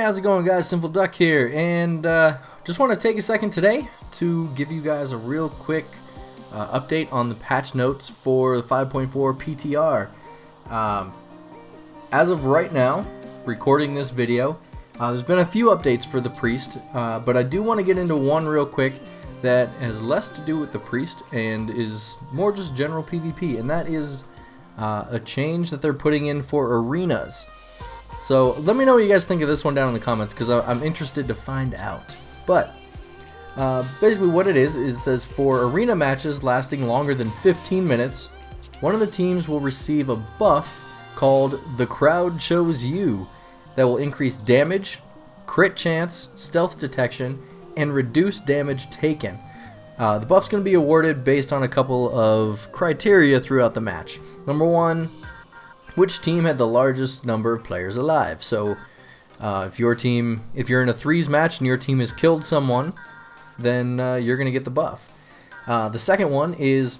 how's it going, guys? Simple Duck here, and just want to take a second today to give you guys a real quick update on the patch notes for the 5.4 PTR. As of right now, recording this video, there's been a few updates for the Priest, but I do want to get into one real quick that has less to do with the Priest and is more just general PvP, and that is a change that they're putting in for arenas. So let me know what you guys think of this one down in the comments, because I'm interested to find out. But basically what it is, it says for arena matches lasting longer than 15 minutes, one of the teams will receive a buff called The Crowd Chose You that will increase damage, crit chance, stealth detection, and reduce damage taken. The buff's going to be awarded based on a couple of criteria throughout the match. Number one, which team had the largest number of players alive. So if you're in a threes match and your team has killed someone, then you're going to get the buff. The second one is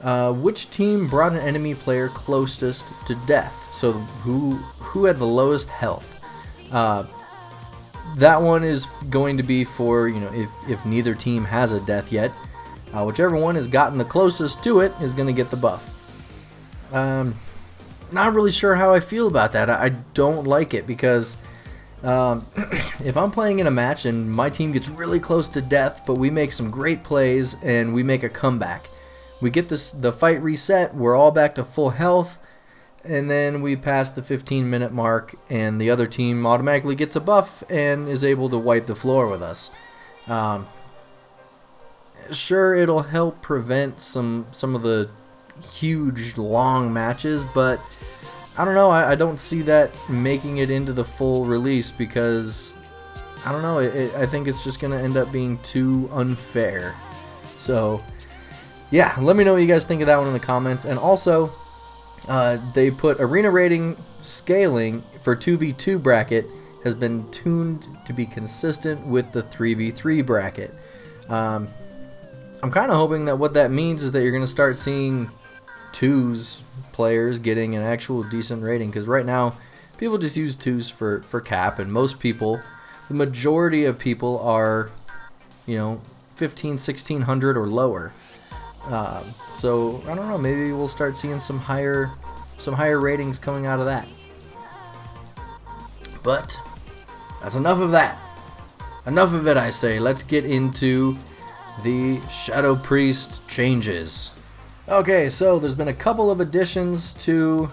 which team brought an enemy player closest to death. So who had the lowest health. That one is going to be for, if neither team has a death yet. Whichever one has gotten the closest to it is going to get the buff. Not really sure how I feel about that. I don't like it because if I'm playing in a match and my team gets really close to death, but we make some great plays and we make a comeback, we get the fight reset, we're all back to full health, and then we pass the 15-minute mark and the other team automatically gets a buff and is able to wipe the floor with us. Sure, it'll help prevent some of the huge long matches, but I don't know, I don't see that making it into the full release because I don't know, I think it's just gonna end up being too unfair. So yeah, let me know what you guys think of that one in the comments. And also they put arena rating scaling for 2v2 bracket has been tuned to be consistent with the 3v3 bracket. I'm kind of hoping that what that means is that you're going to start seeing twos players getting an actual decent rating, because right now people just use twos for cap, and most people, the majority of people are 1600 or lower. So I don't know, maybe we'll start seeing some higher ratings coming out of that. But that's enough of that. Enough of it, I say. Let's get into the Shadow Priest changes. Okay, so there's been a couple of additions to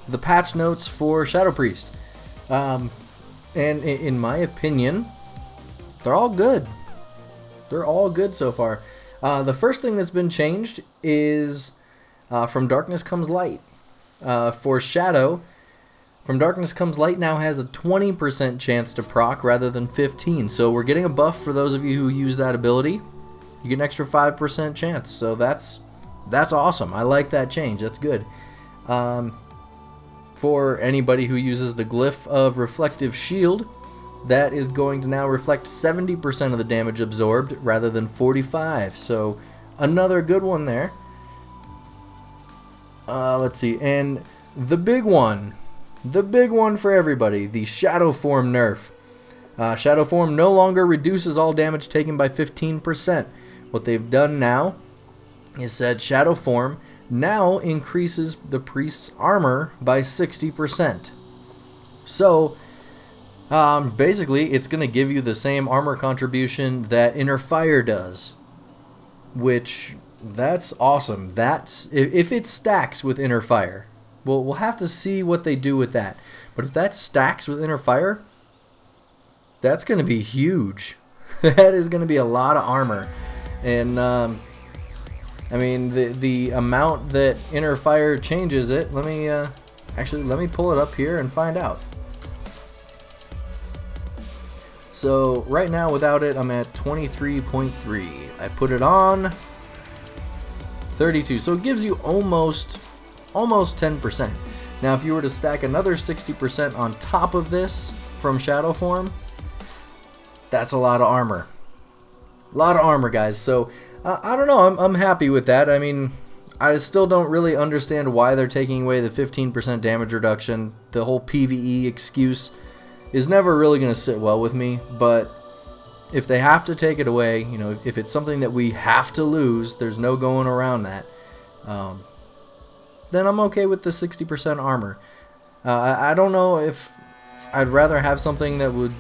the patch notes for Shadow Priest. And in my opinion, they're all good. They're all good so far. The first thing that's been changed is From Darkness Comes Light. For Shadow, From Darkness Comes Light now has a 20% chance to proc rather than 15%. So we're getting a buff for those of you who use that ability. You get an extra 5% chance. So that's awesome. I like that change. That's good. For anybody who uses the glyph of Reflective Shield, that is going to now reflect 70% of the damage absorbed rather than 45%. So another good one there. Let's see. And the big one for everybody, the Shadow Form nerf. Shadow Form no longer reduces all damage taken by 15%. What they've done now is said Shadow Form now increases the priest's armor by 60%. So basically it's going to give you the same armor contribution that Inner Fire does, which that's awesome. That's if it stacks with Inner Fire. We'll have to see what they do with that. But if that stacks with Inner Fire, that's going to be huge. That is going to be a lot of armor. And I mean the amount that Inner Fire changes it, let me pull it up here and find out. So right now without it I'm at 23.3. I put it on 32, so it gives you almost 10%. Now if you were to stack another 60% on top of this from Shadow Form, that's a lot of armor. A lot of armor, guys. So I don't know, I'm happy with that. I mean, I still don't really understand why they're taking away the 15% damage reduction. The whole PvE excuse is never really going to sit well with me. But if they have to take it away, you know, if it's something that we have to lose, there's no going around that, then I'm okay with the 60% armor. I don't know if I'd rather have something that would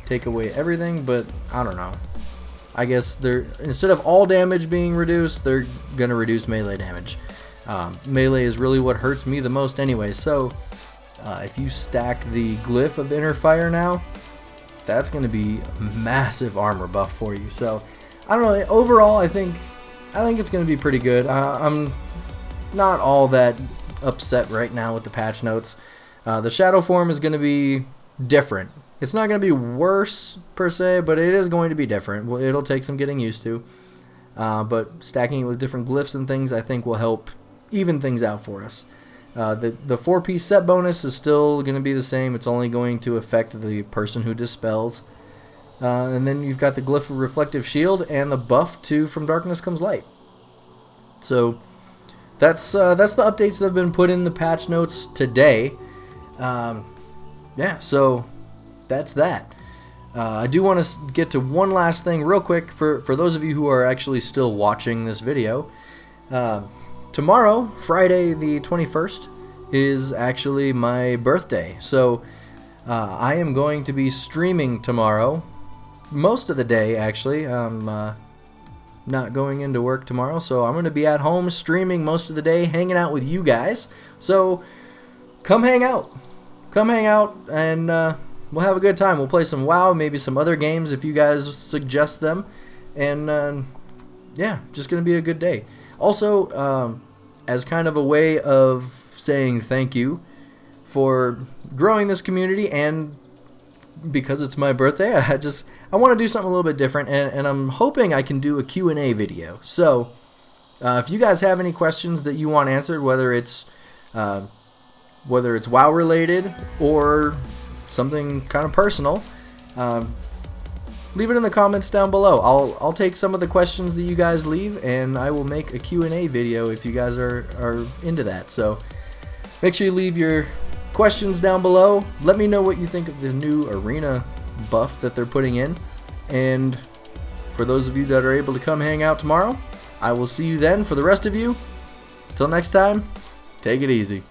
take away everything, but I don't know. I guess they're, instead of all damage being reduced, they're going to reduce melee damage. Melee is really what hurts me the most anyway, so if you stack the glyph of inner fire now, that's going to be a massive armor buff for you. So I don't know, overall I think it's going to be pretty good. I'm not all that upset right now with the patch notes. The shadow form is going to be different. It's not going to be worse per se, but it is going to be different. Well, it'll take some getting used to. But stacking it with different glyphs and things I think will help even things out for us. The 4-piece set bonus is still going to be the same. It's only going to affect the person who dispels. And then you've got the glyph of reflective shield and the buff to From Darkness Comes Light. So that's the updates that have been put in the patch notes today. Yeah, so that's that. I do want to get to one last thing real quick for those of you who are actually still watching this video. Tomorrow, Friday the 21st, is actually my birthday. So I am going to be streaming tomorrow, most of the day actually. I'm not going into work tomorrow, so I'm going to be at home streaming most of the day, hanging out with you guys. So come hang out. Come hang out, and we'll have a good time. We'll play some WoW, maybe some other games if you guys suggest them. And yeah, just going to be a good day. Also, as kind of a way of saying thank you for growing this community, and because it's my birthday, I want to do something a little bit different, and I'm hoping I can do a Q&A video. So if you guys have any questions that you want answered, whether it's WoW related or something kind of personal, leave it in the comments down below. I'll take some of the questions that you guys leave, and I will make a Q&A video if you guys are into that. So make sure you leave your questions down below. Let me know what you think of the new arena buff that they're putting in. And for those of you that are able to come hang out tomorrow, I will see you then. For the rest of you, till next time, take it easy.